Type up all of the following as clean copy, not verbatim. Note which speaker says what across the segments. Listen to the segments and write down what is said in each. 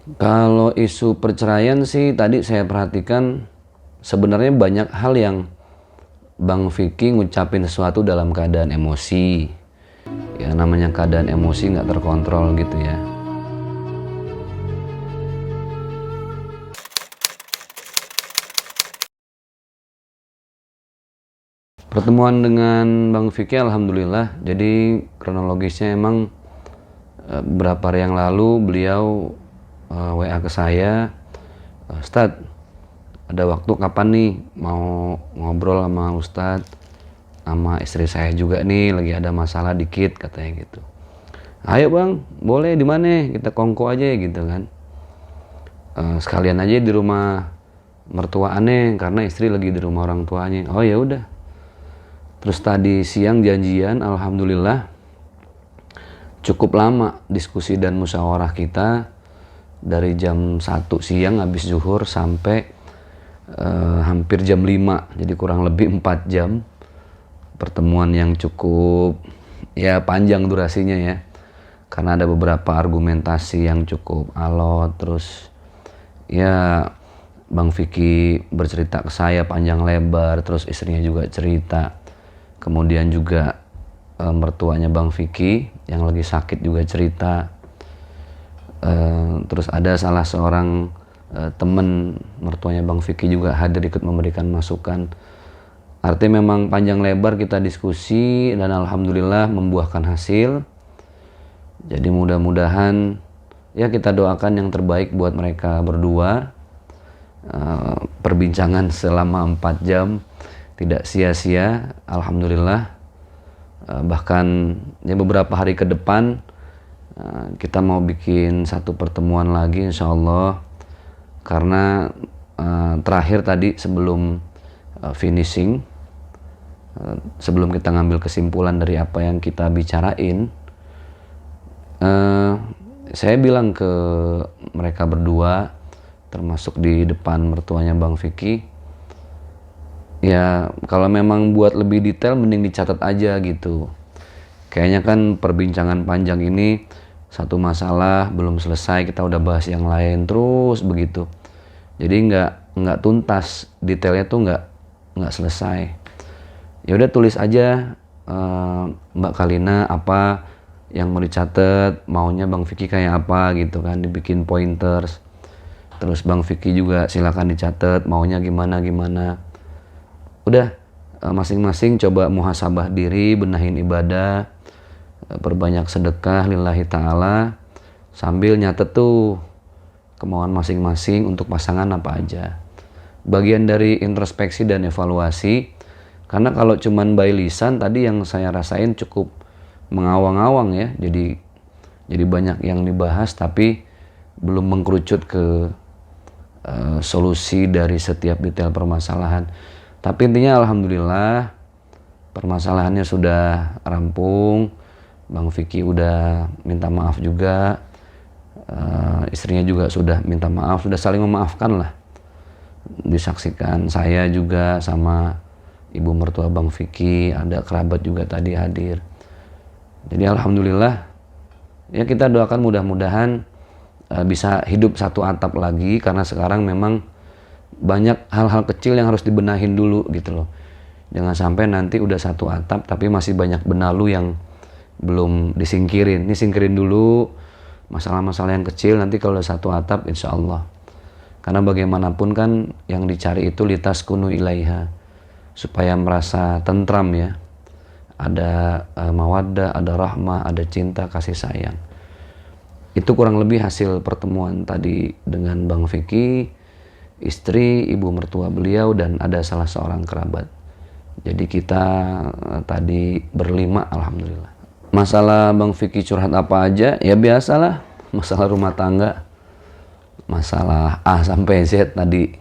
Speaker 1: Kalau isu perceraian sih tadi saya perhatikan sebenarnya banyak hal yang Bang Vicky ngucapin sesuatu dalam keadaan emosi. Ya namanya keadaan emosi nggak terkontrol gitu ya. Pertemuan dengan Bang Vicky alhamdulillah. Jadi kronologisnya emang beberapa hari yang lalu beliau WA ke saya, Ustadz, ada waktu kapan nih mau ngobrol sama Ustadz, sama istri saya juga nih lagi ada masalah dikit katanya gitu. Ayo bang, boleh di mana kita kongko aja gitu kan. Sekalian aja di rumah mertua aneh karena istri lagi di rumah orang tuanya. Oh ya udah. Terus tadi siang janjian, alhamdulillah cukup lama diskusi dan musyawarah kita dari jam 1 siang habis zuhur sampai hampir jam 5, jadi kurang lebih 4 jam pertemuan yang cukup ya panjang durasinya ya, karena ada beberapa argumentasi yang cukup alot. Terus ya Bang Vicky bercerita ke saya panjang lebar, terus istrinya juga cerita, kemudian juga mertuanya Bang Vicky yang lagi sakit juga cerita. Terus ada salah seorang teman mertuanya Bang Vicky juga hadir ikut memberikan masukan. Artinya memang panjang lebar kita diskusi dan alhamdulillah membuahkan hasil. Jadi mudah-mudahan ya kita doakan yang terbaik buat mereka berdua. Perbincangan selama 4 jam tidak sia-sia, alhamdulillah. Bahkan ya beberapa hari ke depan kita mau bikin satu pertemuan lagi insya Allah, karena terakhir tadi sebelum finishing, sebelum kita ngambil kesimpulan dari apa yang kita bicarain, saya bilang ke mereka berdua, termasuk di depan mertuanya Bang Vicky, ya kalau memang buat lebih detail mending dicatat aja gitu. Kayaknya kan perbincangan panjang ini satu masalah belum selesai, kita udah bahas yang lain terus begitu. Jadi nggak tuntas, detailnya tuh nggak selesai. Ya udah tulis aja Mbak Kalina apa yang mau dicatat, maunya Bang Vicky kayak apa gitu kan, dibikin pointers. Terus Bang Vicky juga silakan dicatat maunya gimana. Udah masing-masing coba muhasabah diri, benahin ibadah, perbanyak sedekah lillahi ta'ala, sambil nyatet tuh kemauan masing-masing untuk pasangan apa aja. Bagian dari introspeksi dan evaluasi, karena kalau cuman by lisan tadi yang saya rasain cukup mengawang-awang ya, jadi banyak yang dibahas tapi belum mengkerucut ke solusi dari setiap detail permasalahan. Tapi intinya alhamdulillah permasalahannya sudah rampung. Bang Vicky udah minta maaf juga, istrinya juga sudah minta maaf, sudah saling memaafkan lah. Disaksikan saya juga sama ibu mertua Bang Vicky, ada kerabat juga tadi hadir. Jadi alhamdulillah ya kita doakan mudah-mudahan bisa hidup satu atap lagi, karena sekarang memang banyak hal-hal kecil yang harus dibenahin dulu gitu loh. Jangan sampai nanti udah satu atap tapi masih banyak benalu yang belum disingkirin. Ini singkirin dulu masalah-masalah yang kecil, nanti kalau udah satu atap insya Allah. Karena bagaimanapun kan yang dicari itu litaskunu ilaiha, supaya merasa tentram ya. Ada mawaddah, ada rahmah, ada cinta, kasih sayang. Itu kurang lebih hasil pertemuan tadi dengan Bang Vicky, istri, ibu mertua beliau, dan ada salah seorang kerabat. Jadi kita tadi berlima alhamdulillah. Masalah Bang Vicky curhat apa aja? Ya biasalah, masalah rumah tangga, masalah A sampai Z tadi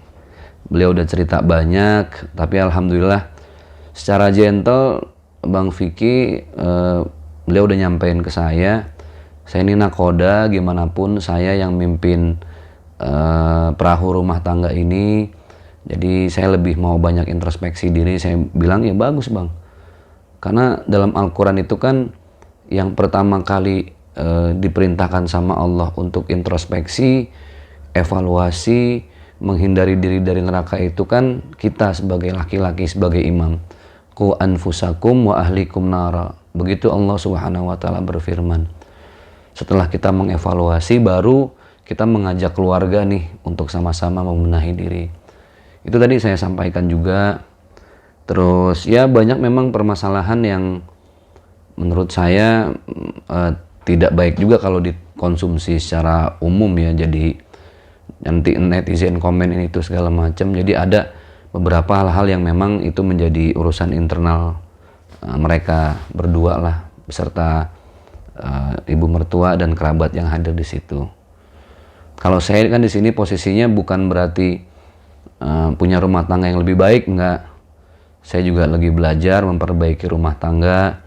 Speaker 1: beliau udah cerita banyak. Tapi alhamdulillah secara gentle Bang Vicky beliau udah nyampein ke saya ini nakoda, gimana pun saya yang mimpin perahu rumah tangga ini. Jadi saya lebih mau banyak introspeksi diri. Saya bilang ya bagus Bang, karena dalam Al-Quran itu kan yang pertama kali diperintahkan sama Allah untuk introspeksi evaluasi menghindari diri dari neraka itu kan kita sebagai laki-laki, sebagai imam. Qu anfusakum wa ahlikum nara. Begitu Allah Subhanahu wa taala berfirman. Setelah kita mengevaluasi, baru kita mengajak keluarga nih untuk sama-sama membenahi diri. Itu tadi saya sampaikan juga. Terus ya banyak memang permasalahan yang menurut saya tidak baik juga kalau dikonsumsi secara umum ya. Jadi nanti netizen komen ini itu segala macam. Jadi ada beberapa hal-hal yang memang itu menjadi urusan internal mereka berdua lah, beserta ibu mertua dan kerabat yang hadir di situ. Kalau saya kan di sini posisinya bukan berarti punya rumah tangga yang lebih baik, enggak. Saya juga lagi belajar memperbaiki rumah tangga,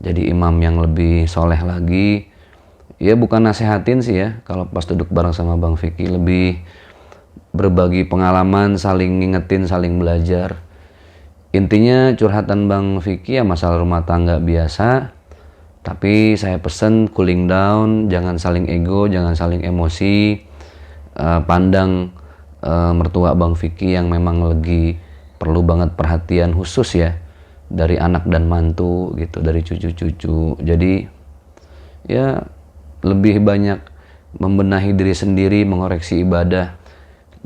Speaker 1: jadi imam yang lebih soleh lagi. Ya bukan nasehatin sih ya, kalau pas duduk bareng sama Bang Vicky lebih berbagi pengalaman, saling ngingetin, saling belajar. Intinya curhatan Bang Vicky ya masalah rumah tangga biasa, tapi saya pesen cooling down, jangan saling ego, jangan saling emosi. Pandang mertua Bang Vicky yang memang lagi perlu banget perhatian khusus ya dari anak dan mantu gitu, dari cucu-cucu. Jadi ya lebih banyak membenahi diri sendiri, mengoreksi ibadah,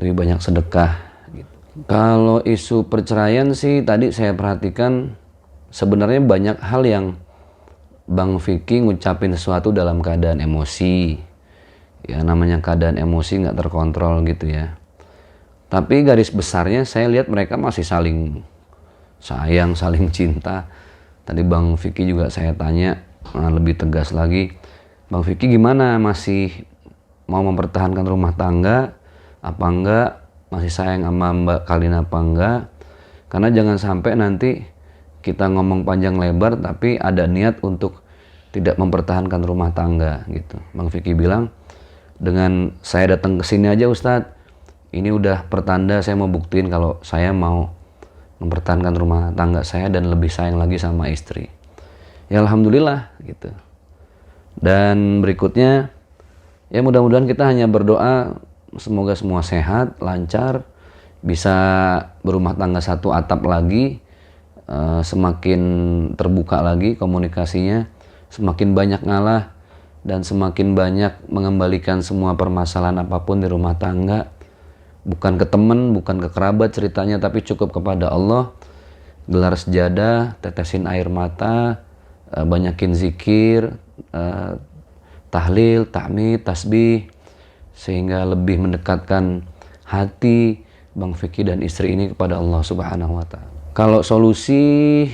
Speaker 1: lebih banyak sedekah gitu. Kalau isu perceraian sih tadi saya perhatikan sebenarnya banyak hal yang Bang Vicky ngucapin sesuatu dalam keadaan emosi. Ya namanya keadaan emosi nggak terkontrol gitu ya. Tapi garis besarnya saya lihat mereka masih saling sayang, saling cinta. Tadi Bang Vicky juga saya tanya lebih tegas lagi. Bang Vicky gimana? Masih mau mempertahankan rumah tangga apa enggak? Masih sayang sama Mbak Kalina apa enggak? Karena jangan sampai nanti kita ngomong panjang lebar tapi ada niat untuk tidak mempertahankan rumah tangga gitu. Bang Vicky bilang, dengan saya datang ke sini aja Ustadz, ini udah pertanda saya mau buktiin kalau saya mau mempertahankan rumah tangga saya dan lebih sayang lagi sama istri. Ya alhamdulillah gitu. Dan berikutnya ya mudah-mudahan kita hanya berdoa semoga semua sehat, lancar, bisa berumah tangga satu atap lagi, semakin terbuka lagi komunikasinya, semakin banyak ngalah dan semakin banyak mengembalikan semua permasalahan apapun di rumah tangga. Bukan ke teman, bukan ke kerabat ceritanya, tapi cukup kepada Allah. Gelar sejadah, tetesin air mata, banyakin zikir, tahlil, tahmid, tasbih, sehingga lebih mendekatkan hati Bang Vicky dan istri ini kepada Allah Subhanahu wa taala. Kalau solusi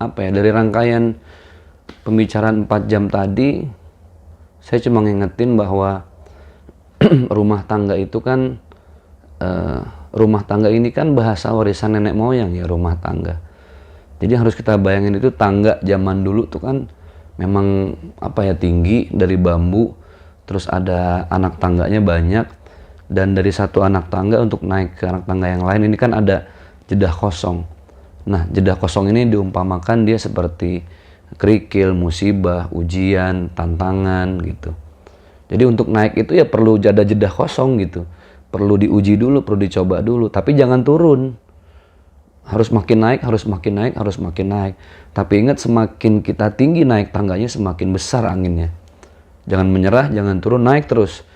Speaker 1: apa ya, dari rangkaian pembicaraan 4 jam tadi, saya cuma ngingetin bahwa rumah tangga itu kan rumah tangga ini kan bahasa warisan nenek moyang ya, rumah tangga. Jadi harus kita bayangin itu tangga zaman dulu tuh kan memang apa ya, tinggi dari bambu, terus ada anak tangganya banyak, dan dari satu anak tangga untuk naik ke anak tangga yang lain ini kan ada jedah kosong. Nah jedah kosong ini diumpamakan dia seperti kerikil, musibah, ujian, tantangan gitu. Jadi untuk naik itu ya perlu jedah kosong gitu. Perlu diuji dulu, perlu dicoba dulu, tapi jangan turun. Harus makin naik, harus makin naik, harus makin naik. Tapi ingat, semakin kita tinggi naik tangganya, semakin besar anginnya. Jangan menyerah, jangan turun, naik terus.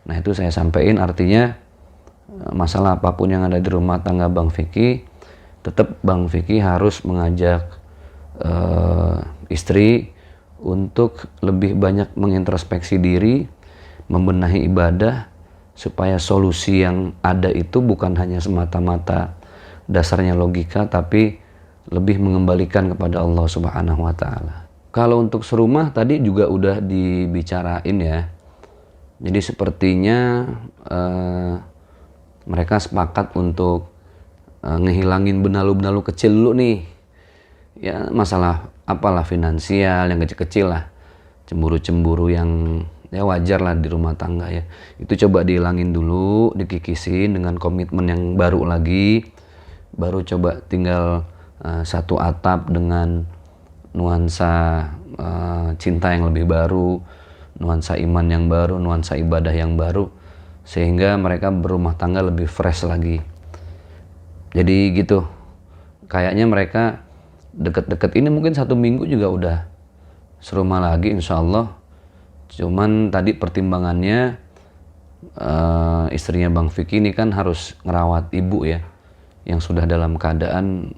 Speaker 1: Nah itu saya sampaikan, artinya masalah apapun yang ada di rumah tangga Bang Vicky, tetap Bang Vicky harus mengajak istri untuk lebih banyak mengintrospeksi diri, membenahi ibadah, supaya solusi yang ada itu bukan hanya semata-mata dasarnya logika, tapi lebih mengembalikan kepada Allah Subhanahu wa taala. Kalau untuk serumah tadi juga udah dibicarain ya. Jadi sepertinya mereka sepakat untuk ngehilangin benalu-benalu kecil dulu nih. Ya masalah apalah finansial yang kecil-kecil lah. Cemburu-cemburu yang ya wajar lah di rumah tangga ya. Itu coba dihilangin dulu, dikikisin dengan komitmen yang baru lagi. Baru coba tinggal satu atap dengan nuansa cinta yang lebih baru, nuansa iman yang baru, nuansa ibadah yang baru. sehingga mereka berumah tangga lebih fresh lagi. Jadi gitu, kayaknya mereka deket-deket ini mungkin 1 minggu juga udah serumah lagi insya Allah. Cuman tadi pertimbangannya istrinya Bang Vicky ini kan harus ngerawat ibu ya, yang sudah dalam keadaan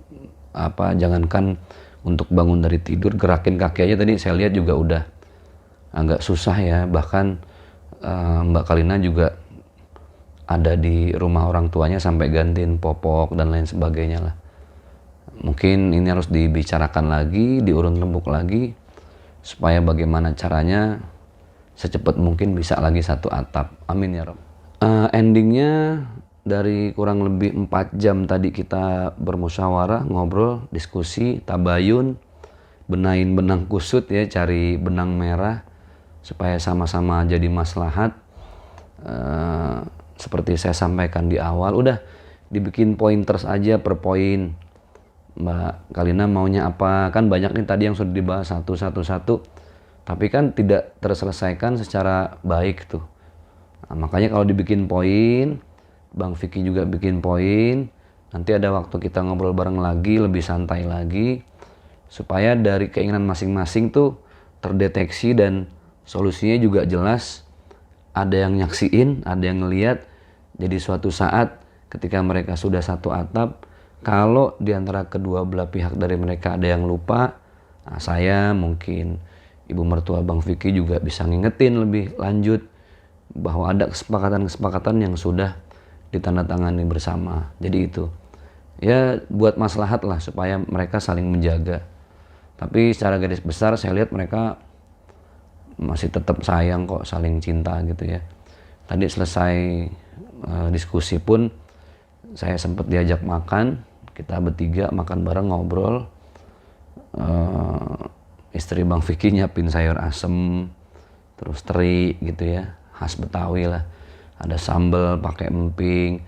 Speaker 1: jangankan untuk bangun dari tidur, gerakin kaki aja tadi saya lihat juga udah agak susah ya. Bahkan Mbak Kalina juga ada di rumah orang tuanya sampai gantiin popok dan lain sebagainya lah. Mungkin ini harus dibicarakan lagi, diurun rembuk lagi, supaya bagaimana caranya secepat mungkin bisa lagi satu atap. Amin ya Rabb. Endingnya dari kurang lebih 4 jam tadi kita bermusyawarah, ngobrol, diskusi, tabayun, benahin benang kusut ya, cari benang merah supaya sama-sama jadi maslahat. Seperti saya sampaikan di awal, udah dibikin pointers aja per poin. Mbak Kalina maunya apa? Kan banyak nih tadi yang sudah dibahas satu, tapi kan tidak terselesaikan secara baik tuh. Nah, makanya kalau dibikin poin, Bang Vicky juga bikin poin, nanti ada waktu kita ngobrol bareng lagi, lebih santai lagi, supaya dari keinginan masing-masing tuh terdeteksi dan solusinya juga jelas. Ada yang nyaksiin, ada yang ngeliat. Jadi suatu saat ketika mereka sudah satu atap, kalau di antara kedua belah pihak dari mereka ada yang lupa, nah saya mungkin ibu mertua Bang Vicky juga bisa ngingetin lebih lanjut bahwa ada kesepakatan-kesepakatan yang sudah ditandatangani bersama. Jadi itu ya buat maslahat lah supaya mereka saling menjaga. Tapi secara garis besar saya lihat mereka masih tetap sayang kok, saling cinta gitu ya. Tadi selesai diskusi pun saya sempat diajak makan, kita bertiga makan bareng, ngobrol. Istri Bang Vicky nyiapin sayur asem, terus teri gitu ya, khas Betawi lah. Ada sambal pakai emping,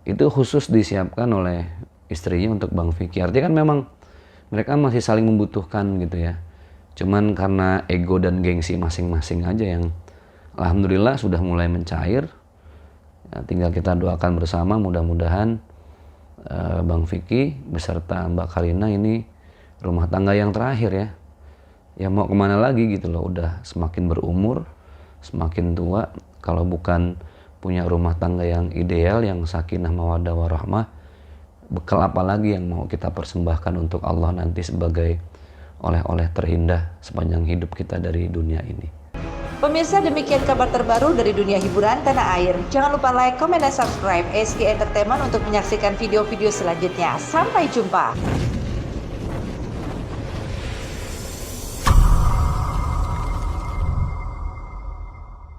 Speaker 1: itu khusus disiapkan oleh istrinya untuk Bang Vicky. Artinya kan memang mereka masih saling membutuhkan gitu ya. Cuman karena ego dan gengsi masing-masing aja yang alhamdulillah sudah mulai mencair. Ya, tinggal kita doakan bersama, mudah-mudahan Bang Vicky beserta Mbak Kalina ini rumah tangga yang terakhir ya. Ya mau kemana lagi gitu loh, udah semakin berumur, semakin tua. Kalau bukan punya rumah tangga yang ideal, yang sakinah mawaddah warahmah, bekal apa lagi yang mau kita persembahkan untuk Allah nanti sebagai oleh-oleh terindah sepanjang hidup kita dari dunia ini.
Speaker 2: Pemirsa, demikian kabar terbaru dari dunia hiburan tanah air. Jangan lupa like, comment, dan subscribe SG Entertainment untuk menyaksikan video-video selanjutnya. Sampai jumpa.